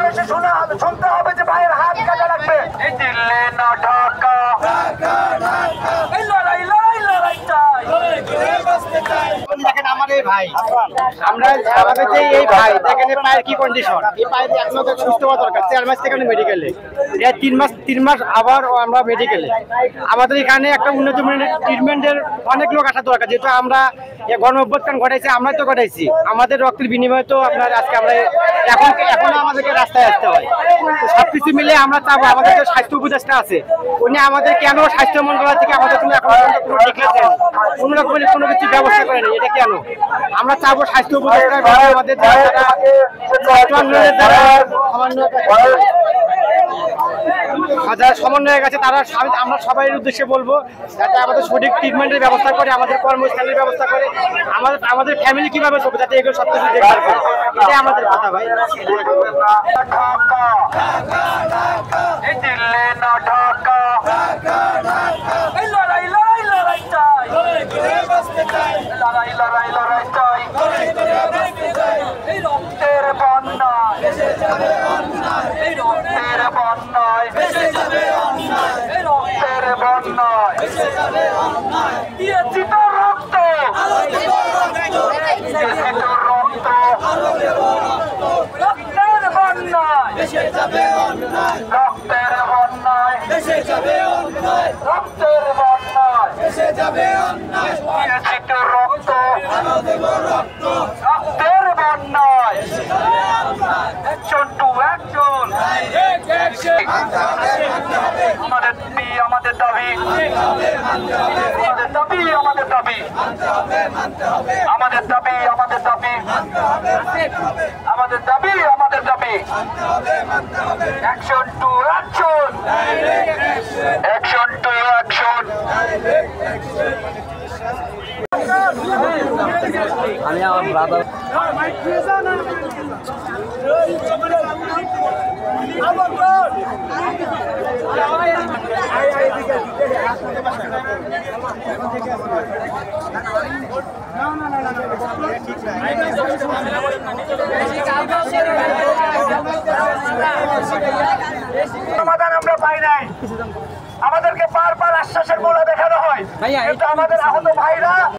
এসে শুনতে হবে যে ভাইয়ের হাত কাটা লাগবে। দিল্লি না ঢাকা, এই লড়াই লড়াই লড়াই চাই। দেখেন আমার এই ভাই, আমাদের যে এই ভাই দেখেন পায়ের কি কন্ডিশন, এই পায়ের এখনো সুস্থ হওয়া দরকার। 4 মাস থেকে মেডিকেলে, 3 মাস আবার আমরা মেডিকেলে। আমাদের এখানে একটা উন্নত মানের ট্রিটমেন্টের অনেক লোক আসা দরকার, যেহেতু আমরা গণ অভ্যুত্থান ঘটাইছি, আমরাই তো ঘটাইছি। আমাদের রক্তের বিনিময়ে তো আপনার আজকে আমরা এখন আমাদেরকে রাস্তায় আসতে হয়। তো সবকিছু মিলে আমরা চাবো, আমাদের যে স্বাস্থ্য উপদেষ্টা আছে উনি আমাদের কেন স্বাস্থ্য মন্ত্রণালয় থেকে আমাদের কোনো এখন কোনো ডিক্লেয়ার দেন, কোনো রকমের কোনো কিছু ব্যবস্থা করেনি, এটা কেন? আমরা চাবো স্বাস্থ্য উপদেষ্টা আমাদের যারা সমন্বয়ের কাছে তারা, আমরা সবাই উদ্দেশ্যে বলবো যাতে আমাদের সঠিক ট্রিটমেন্টের ব্যবস্থা করে, আমাদের কর্মস্থলের ব্যবস্থা করে, আমাদের ফ্যামিলি কিভাবে চলবে যাতে এগুলো সব কিছু দেখভাল করে। এটাই আমাদের কথা ভাই। দিল্লি না ঢাকা, এই লড়াই লড়াই লড়াই চাই, লড়াই লড়াই লড়াই চাই। এই রক্তের বন্যায়, এই রক্তের বন্যায়, এই রক্তের বন্যায় দিয়েছি তো রক্ত, দিয়েছি তো রক্ত। রক্তের বন্যায়, রক্তের বন্যায়, রক্তের বন্যায় দিয়েছি তো রক্ত, রক্তের বন্যায়। একজন টু একজন, আমাদের দাবি, আমাদের দাবি, আমাদের দাবি, আমাদের দাবি, আমাদের দাবি, আমাদের দাবি, আমাদের দাবি, আমাদের দাবি। একজন টু একজন, একজন টু একজন। আমি আমার ব্রাদার সমাধান আমরা পাই নাই। আমাদেরকে বারবার আশ্বাসের মূল্য দেখানো হয়, কিন্তু আমাদের আহত ভাইরা